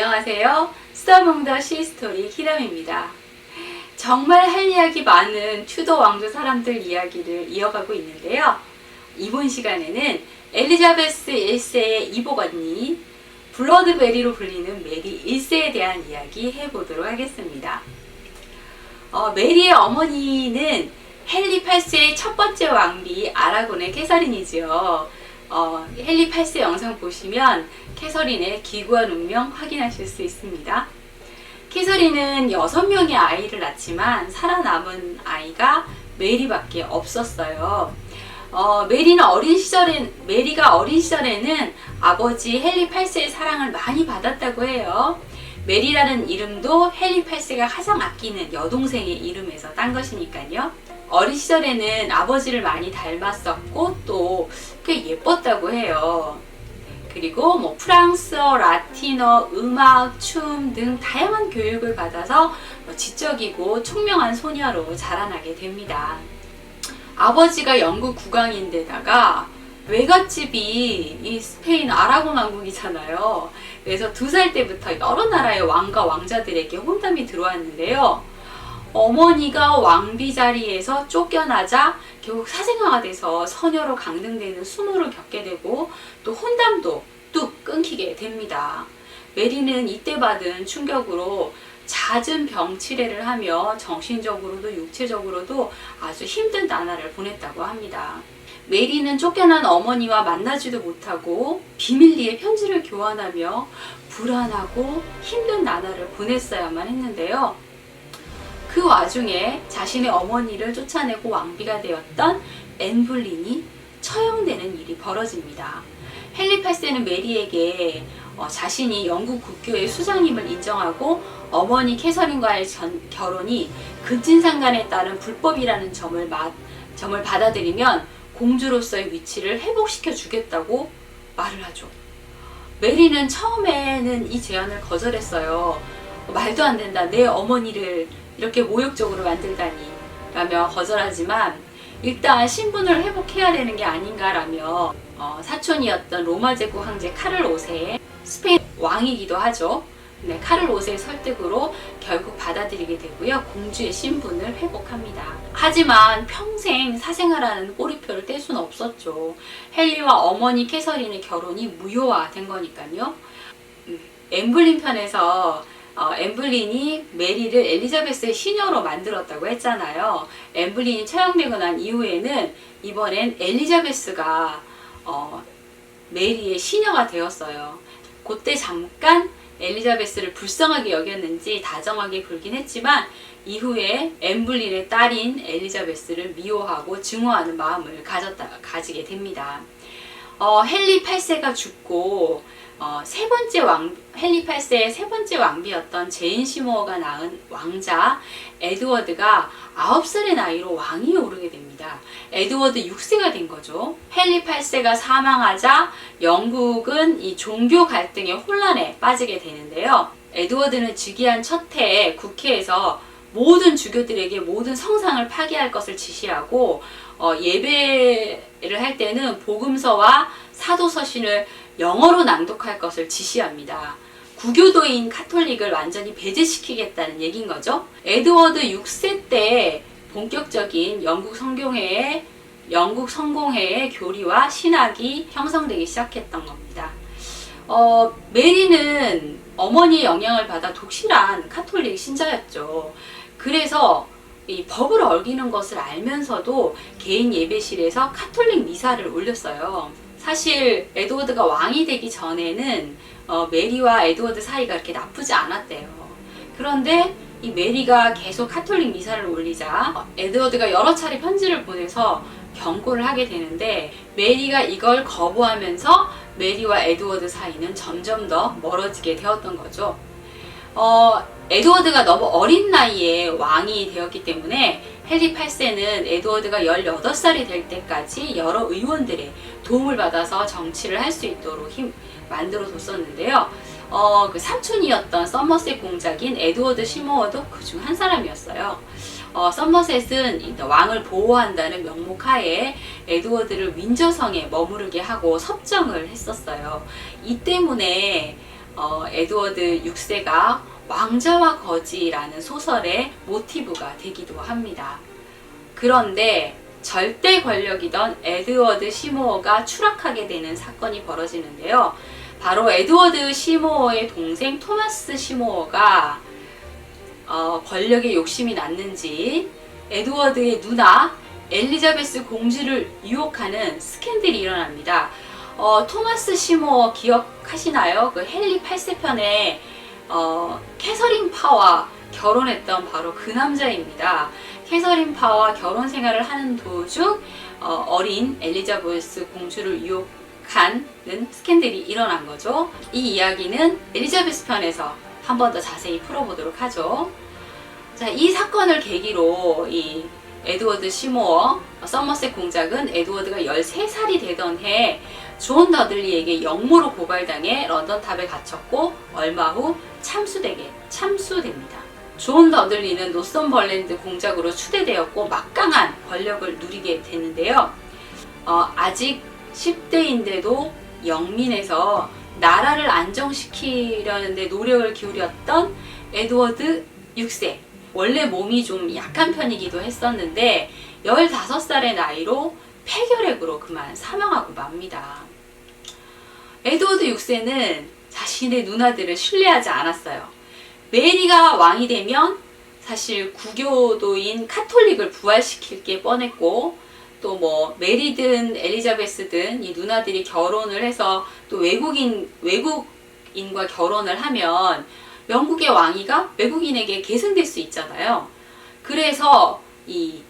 안녕하세요. 스타몽더 시스토리 히람입니다. 정말 할 이야기 많은 튜더 왕조 사람들 이야기를 이어가고 있는데요. 이번 시간에는 엘리자베스 1세의 이복 언니, 블러드베리로 불리는 메리 1세에 대한 이야기 해보도록 하겠습니다. 메리의 어머니는 헨리 8세의 첫 번째 왕비 아라곤의 캐서린이지요. 헨리 8세 영상 보시면 캐서린의 기구한 운명 확인하실 수 있습니다. 캐서린은 6명의 아이를 낳지만 살아남은 아이가 메리밖에 없었어요. 메리가 어린 시절에는 아버지 헨리 8세의 사랑을 많이 받았다고 해요. 메리라는 이름도 헨리 8세가 가장 아끼는 여동생의 이름에서 딴 것이니까요. 어린 시절에는 아버지를 많이 닮았었고 또 꽤 예뻤다고 해요. 그리고 프랑스어, 라틴어, 음악, 춤 등 다양한 교육을 받아서 지적이고 총명한 소녀로 자라나게 됩니다. 아버지가 영국 국왕인데다가 외갓집이 이 스페인 아라곤 왕국이잖아요. 그래서 2살 때부터 여러 나라의 왕과 왕자들에게 혼담이 들어왔는데요. 어머니가 왕비 자리에서 쫓겨나자 결국 사생아가 돼서 처녀로 강등되는 수모를 겪게 되고 또 혼담도 뚝 끊기게 됩니다. 메리는 이때 받은 충격으로 잦은 병치레를 하며 정신적으로도 육체적으로도 아주 힘든 나날을 보냈다고 합니다. 메리는 쫓겨난 어머니와 만나지도 못하고 비밀리에 편지를 교환하며 불안하고 힘든 나날을 보냈어야만 했는데요. 그 와중에 자신의 어머니를 쫓아내고 왕비가 되었던 앤 볼린이 처형되는 일이 벌어집니다. 헨리 8세는 메리에게 자신이 영국 국교의 수장임을 인정하고 어머니 캐서린과의 결혼이 근친상간에 따른 불법이라는 점을 받아들이면 공주로서의 위치를 회복시켜 주겠다고 말을 하죠. 메리는 처음에는 이 제안을 거절했어요. 말도 안 된다. 내 어머니를 이렇게 모욕적으로 만들다니 라며 거절하지만 일단 신분을 회복해야 되는 게 아닌가라며 사촌이었던 로마 제국 황제 카를 5세, 스페인 왕이기도 하죠. 네, 카를 5세의 설득으로 결국 받아들이게 되고요. 공주의 신분을 회복합니다. 하지만 평생 사생아라는 꼬리표를 뗄 수는 없었죠. 헨리와 어머니 캐서린의 결혼이 무효화된 거니까요. 앤 볼린 편에서 앤 볼린이 메리를 엘리자베스의 시녀로 만들었다고 했잖아요. 앤 볼린이 처형되고 난 이후에는 이번엔 엘리자베스가 메리의 시녀가 되었어요. 그때 잠깐 엘리자베스를 불쌍하게 여겼는지 다정하게 굴긴 했지만 이후에 앤 볼린의 딸인 엘리자베스를 미워하고 증오하는 마음을 가지게 됩니다. 헨리 8세가 죽고 헨리 8세의 세 번째 왕비였던 제인 시모어가 낳은 왕자 에드워드가 9살의 나이로 왕위에 오르게 됩니다. 에드워드 6세가 된 거죠. 헨리 8세가 사망하자 영국은 이 종교 갈등의 혼란에 빠지게 되는데요. 에드워드는 즉위한 첫 해에 국회에서 모든 주교들에게 모든 성상을 파괴할 것을 지시하고 예배를 할 때는 복음서와 사도서신을 영어로 낭독할 것을 지시합니다. 구교도인 카톨릭을 완전히 배제시키겠다는 얘기인 거죠. 에드워드 6세 때 본격적인 영국 성공회의 교리와 신학이 형성되기 시작했던 겁니다. 메리는 어머니의 영향을 받아 독실한 카톨릭 신자였죠. 그래서 이 법을 어기는 것을 알면서도 개인 예배실에서 카톨릭 미사를 올렸어요. 사실 에드워드가 왕이 되기 전에는 메리와 에드워드 사이가 그렇게 나쁘지 않았대요. 그런데 이 메리가 계속 카톨릭 미사를 올리자 에드워드가 여러 차례 편지를 보내서 경고를 하게 되는데 메리가 이걸 거부하면서 메리와 에드워드 사이는 점점 더 멀어지게 되었던 거죠. 에드워드가 너무 어린 나이에 왕이 되었기 때문에 헨리 8세는 에드워드가 18살이 될 때까지 여러 의원들의 도움을 받아서 정치를 할 수 있도록 만들어 뒀었는데요. 그 삼촌이었던 서머셋 공작인 에드워드 시모어도 그중 한 사람이었어요. 서머셋은 왕을 보호한다는 명목하에 에드워드를 윈저성에 머무르게 하고 섭정을 했었어요. 이 때문에 에드워드 6세가 왕자와 거지라는 소설의 모티브가 되기도 합니다. 그런데 절대 권력이던 에드워드 시모어가 추락하게 되는 사건이 벌어지는데요. 바로 에드워드 시모어의 동생 토마스 시모어가 권력에 욕심이 났는지 에드워드의 누나 엘리자베스 공주를 유혹하는 스캔들이 일어납니다. 토마스 시모어 기억하시나요? 그 헨리 8세 편에 캐서린 파와 결혼했던 바로 그 남자입니다. 캐서린 파와 결혼 생활을 하는 도중 어린 엘리자베스 공주를 유혹하는 스캔들이 일어난 거죠. 이 이야기는 엘리자베스 편에서 한 번 더 자세히 풀어보도록 하죠. 자, 이 사건을 계기로 이 에드워드 시모어 서머셋 공작은 에드워드가 13살이 되던 해 존 더들리에게 역모로 고발당해 런던탑에 갇혔고 얼마 후 참수됩니다. 존 더들리는 노썸벌랜드 공작으로 추대되었고 막강한 권력을 누리게 되는데요. 아직 10대인데도 영민해서 나라를 안정시키려는데 노력을 기울였던 에드워드 6세. 원래 몸이 좀 약한 편이기도 했었는데 15살의 나이로 폐결핵으로 그만 사망하고 맙니다. 에드워드 6세는 자신의 누나들을 신뢰하지 않았어요. 메리가 왕이 되면 사실 구교도인 카톨릭을 부활시킬 게 뻔했고, 또 뭐 메리든 엘리자베스든 이 누나들이 결혼을 해서 또 외국인과 결혼을 하면 영국의 왕위가 외국인에게 계승될 수 있잖아요. 그래서 이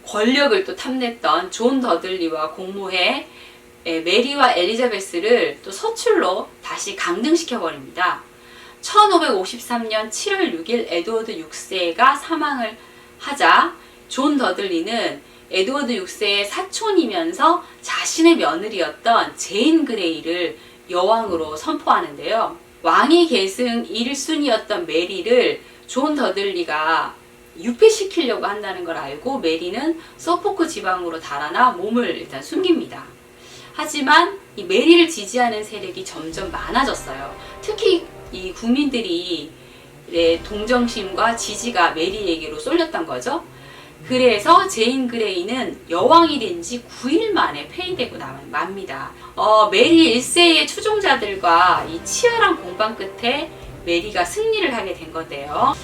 권력을 또 탐냈던 존 더들리와 공모해 메리와 엘리자베스를 또 서출로 다시 강등시켜버립니다. 1553년 7월 6일 에드워드 6세가 사망을 하자 존 더들리는 에드워드 6세의 사촌이면서 자신의 며느리였던 제인 그레이를 여왕으로 선포하는데요. 왕위 계승 1순위였던 메리를 존 더들리가 유폐시키려고 한다는 걸 알고 메리는 서포크 지방으로 달아나 몸을 일단 숨깁니다. 하지만 이 메리를 지지하는 세력이 점점 많아졌어요. 특히 이 국민들이 동정심과 지지가 메리에게로 쏠렸던 거죠. 그래서 제인 그레이는 여왕이 된 지 9일 만에 폐위되고 맙니다. 메리 1세의 추종자들과 이 치열한 공방 끝에 메리가 승리를 하게 된 건데요.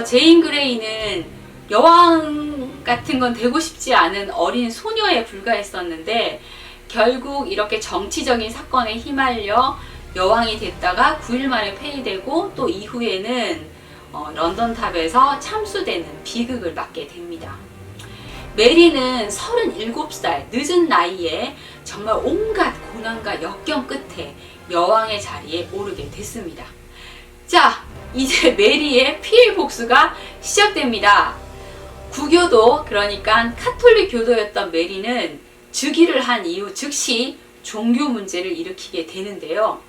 제인 그레이는 여왕 같은 건 되고 싶지 않은 어린 소녀에 불과했었는데 결국 이렇게 정치적인 사건에 휘말려 여왕이 됐다가 9일 만에 폐위되고 또 이후에는 런던탑에서 참수되는 비극을 맞게 됩니다. 메리는 37살 늦은 나이에 정말 온갖 고난과 역경 끝에 여왕의 자리에 오르게 됐습니다. 자, 이제 메리의 피해 복수가 시작됩니다. 구교도, 그러니까 카톨릭 교도였던 메리는 즉위를 한 이후 즉시 종교 문제를 일으키게 되는데요.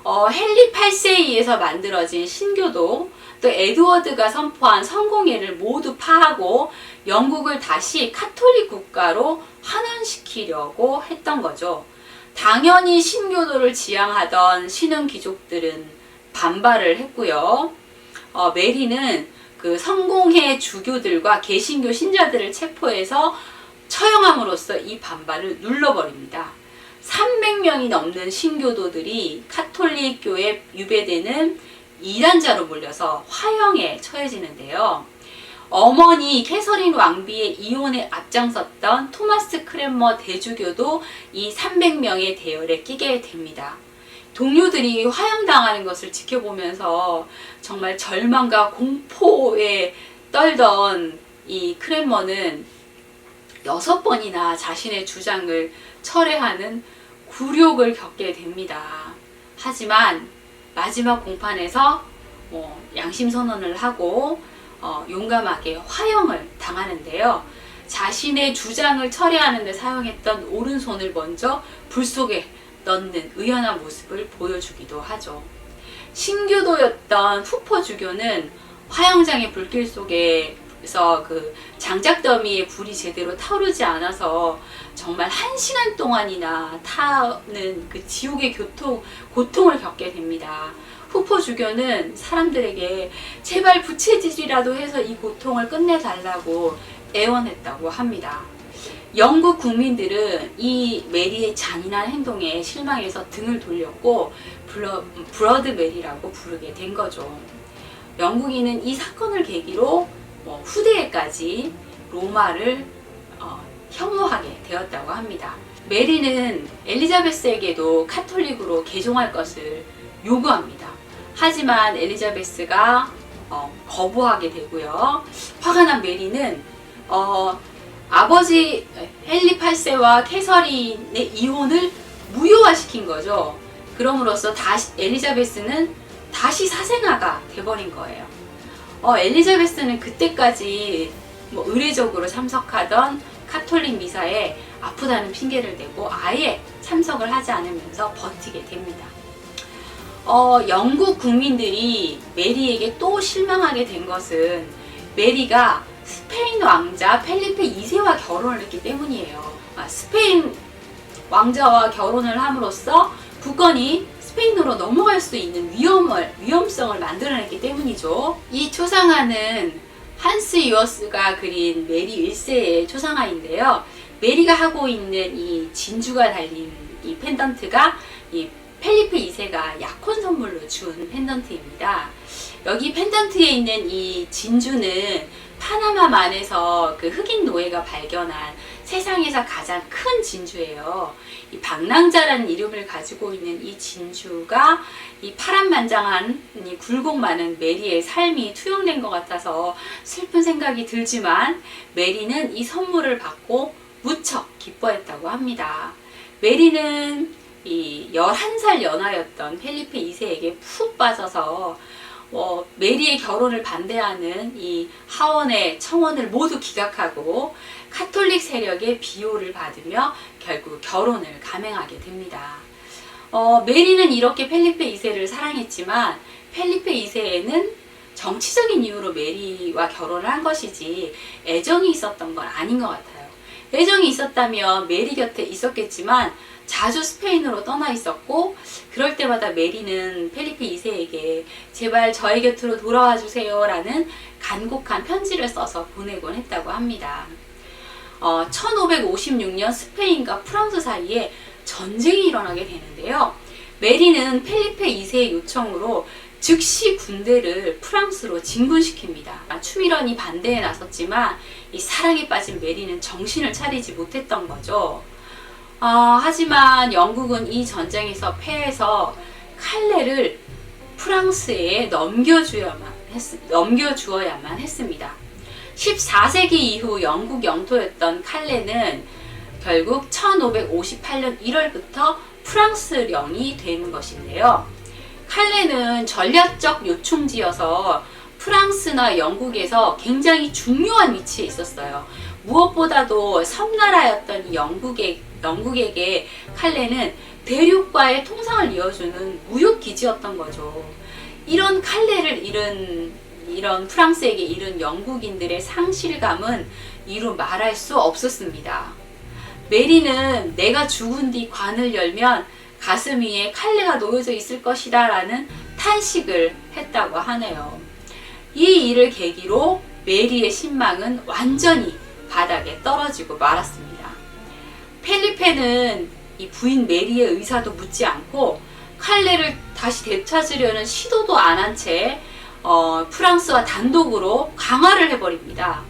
헨리 8세에 의해서 만들어진 신교도, 또 에드워드가 선포한 성공회를 모두 파하고 영국을 다시 카톨릭 국가로 환원시키려고 했던 거죠. 당연히 신교도를 지향하던 신흥 귀족들은 반발을 했고요. 메리는 그 성공회 주교들과 개신교 신자들을 체포해서 처형함으로써 이 반발을 눌러버립니다. 300명이 넘는 신교도들이 카톨릭교에 유배되는 이단자로 몰려서 화형에 처해지는데요. 어머니 캐서린 왕비의 이혼에 앞장섰던 토마스 크랜머 대주교도 이 300명의 대열에 끼게 됩니다. 동료들이 화형당하는 것을 지켜보면서 정말 절망과 공포에 떨던 이 크랜머는 6번이나 자신의 주장을 철회하는 굴욕을 겪게 됩니다. 하지만 마지막 공판에서 양심 선언을 하고 용감하게 화형을 당하는데요. 자신의 주장을 철회하는 데 사용했던 오른손을 먼저 불 속에 넣는 의연한 모습을 보여주기도 하죠. 신교도였던 후퍼주교는 화형장의 불길 속에서 그 장작더미에 불이 제대로 타오르지 않아서 정말 1시간 동안이나 타는 그 지옥의 고통을 겪게 됩니다. 푸포주교는 사람들에게 제발 부채질이라도 해서 이 고통을 끝내달라고 애원했다고 합니다. 영국 국민들은 이 메리의 잔인한 행동에 실망해서 등을 돌렸고 브러드 메리라고 부르게 된 거죠. 영국인은 이 사건을 계기로 후대에까지 로마를 혐오하게 되었다고 합니다. 메리는 엘리자베스에게도 카톨릭으로 개종할 것을 요구합니다. 하지만 엘리자베스가 거부하게 되고요. 화가 난 메리는 아버지 헨리 8세와 캐서린의 이혼을 무효화시킨 거죠. 그럼으로써 엘리자베스는 다시 사생아가 돼버린 거예요. 엘리자베스는 그때까지 의례적으로 참석하던 카톨릭 미사에 아프다는 핑계를 대고 아예 참석을 하지 않으면서 버티게 됩니다. 영국 국민들이 메리에게 또 실망하게 된 것은 메리가 스페인 왕자 펠리페 2세와 결혼을 했기 때문이에요. 스페인 왕자와 결혼을 함으로써 국건이 스페인으로 넘어갈 수 있는 위험성을 만들어냈기 때문이죠. 이 초상화는 한스 이어스가 그린 메리 1세의 초상화인데요. 메리가 하고 있는 이 진주가 달린 이 펜던트가 이 펠리페 2세가 약혼 선물로 준 펜던트입니다. 여기 펜던트에 있는 이 진주는 파나마만에서 그 흑인 노예가 발견한 세상에서 가장 큰 진주예요. 이 방랑자라는 이름을 가지고 있는 이 진주가 이 파란만장한 이 굴곡 많은 메리의 삶이 투영된 것 같아서 슬픈 생각이 들지만 메리는 이 선물을 받고 무척 기뻐했다고 합니다. 메리는 이 11살 연하였던 펠리페 2세에게 푹 빠져서 메리의 결혼을 반대하는 이 하원의 청원을 모두 기각하고 카톨릭 세력의 비호를 받으며 결국 결혼을 감행하게 됩니다. 메리는 이렇게 펠리페 2세를 사랑했지만 펠리페 2세에는 정치적인 이유로 메리와 결혼을 한 것이지 애정이 있었던 건 아닌 것 같아요. 애정이 있었다면 메리 곁에 있었겠지만 자주 스페인으로 떠나 있었고 그럴 때마다 메리는 펠리페 2세에게 제발 저희 곁으로 돌아와 주세요 라는 간곡한 편지를 써서 보내곤 했다고 합니다. 1556년 스페인과 프랑스 사이에 전쟁이 일어나게 되는데요. 메리는 펠리페 2세의 요청으로 즉시 군대를 프랑스로 진군시킵니다. 추미런이 반대에 나섰지만 이 사랑에 빠진 메리는 정신을 차리지 못했던 거죠. 하지만 영국은 이 전쟁에서 패해서 칼레를 프랑스에 넘겨주어야만 했습니다. 14세기 이후 영국 영토였던 칼레는 결국 1558년 1월부터 프랑스령이 되는 것인데요. 칼레는 전략적 요충지여서 프랑스나 영국에서 굉장히 중요한 위치에 있었어요. 무엇보다도 섬나라였던 영국에게 칼레는 대륙과의 통상을 이어주는 무역기지였던 거죠. 이런 칼레를 이런 프랑스에게 잃은 영국인들의 상실감은 이루 말할 수 없었습니다. 메리는 내가 죽은 뒤 관을 열면 가슴 위에 칼레가 놓여져 있을 것이다 라는 탄식을 했다고 하네요. 이 일을 계기로 메리의 신망은 완전히 바닥에 떨어지고 말았습니다. 펠리페는 이 부인 메리의 의사도 묻지 않고 칼레를 다시 되찾으려는 시도도 안 한 채 프랑스와 단독으로 강화를 해버립니다.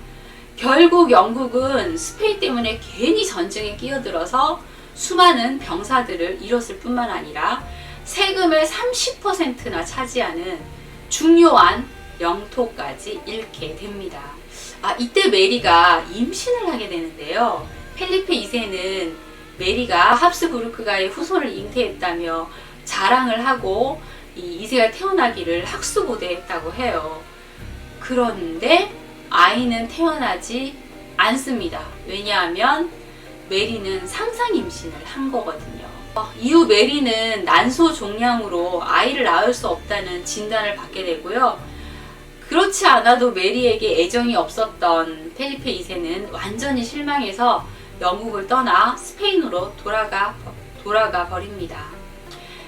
결국 영국은 스페인 때문에 괜히 전쟁에 끼어들어서 수많은 병사들을 잃었을 뿐만 아니라 세금의 30%나 차지하는 중요한 영토까지 잃게 됩니다. 이때 메리가 임신을 하게 되는데요. 펠리페 2세는 메리가 합스부르크가의 후손을 잉태했다며 자랑을 하고 이 2세가 태어나기를 학수고대했다고 해요. 그런데 아이는 태어나지 않습니다. 왜냐하면 메리는 상상 임신을 한 거거든요. 이후 메리는 난소종양으로 아이를 낳을 수 없다는 진단을 받게 되고요. 그렇지 않아도 메리에게 애정이 없었던 펠리페 2세는 완전히 실망해서 영국을 떠나 스페인으로 돌아가 버립니다.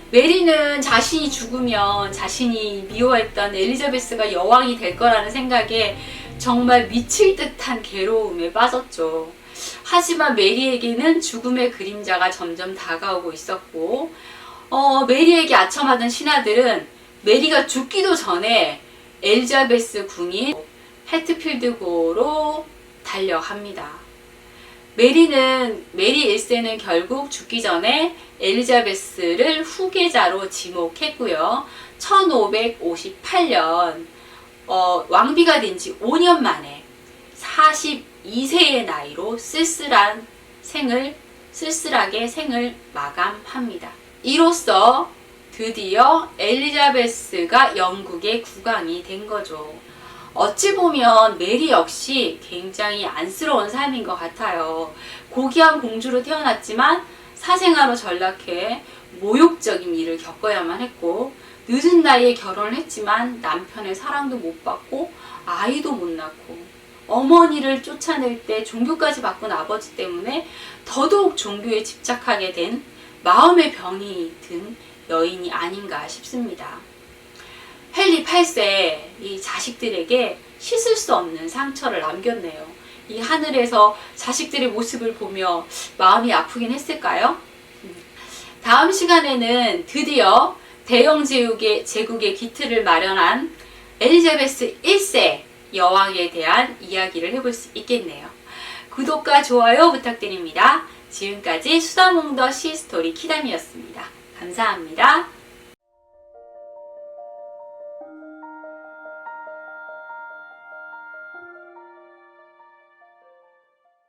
메리는 자신이 죽으면 자신이 미워했던 엘리자베스가 여왕이 될 거라는 생각에 정말 미칠 듯한 괴로움에 빠졌죠. 하지만 메리에게는 죽음의 그림자가 점점 다가오고 있었고, 메리에게 아첨하던 신하들은 메리가 죽기도 전에 엘리자베스 궁인 해트필드고로 달려갑니다. 메리 1세는 결국 죽기 전에 엘리자베스를 후계자로 지목했고요. 1558년 왕비가 된 지 5년 만에 42세의 나이로 쓸쓸하게 생을 마감합니다. 이로써 드디어 엘리자베스가 영국의 국왕이 된 거죠. 어찌 보면 메리 역시 굉장히 안쓰러운 삶인 것 같아요. 고귀한 공주로 태어났지만 사생아로 전락해 모욕적인 일을 겪어야만 했고, 늦은 나이에 결혼을 했지만 남편의 사랑도 못 받고 아이도 못 낳고, 어머니를 쫓아낼 때 종교까지 바꾼 아버지 때문에 더더욱 종교에 집착하게 된 마음의 병이 든 여인이 아닌가 싶습니다. 헨리 8세 이 자식들에게 씻을 수 없는 상처를 남겼네요. 이 하늘에서 자식들의 모습을 보며 마음이 아프긴 했을까요? 다음 시간에는 드디어 대영 제국의 기틀을 마련한 엘리자베스 1세 여왕에 대한 이야기를 해볼 수 있겠네요. 구독과 좋아요 부탁드립니다. 지금까지 수다몽더 시스토리 키담이었습니다. 감사합니다.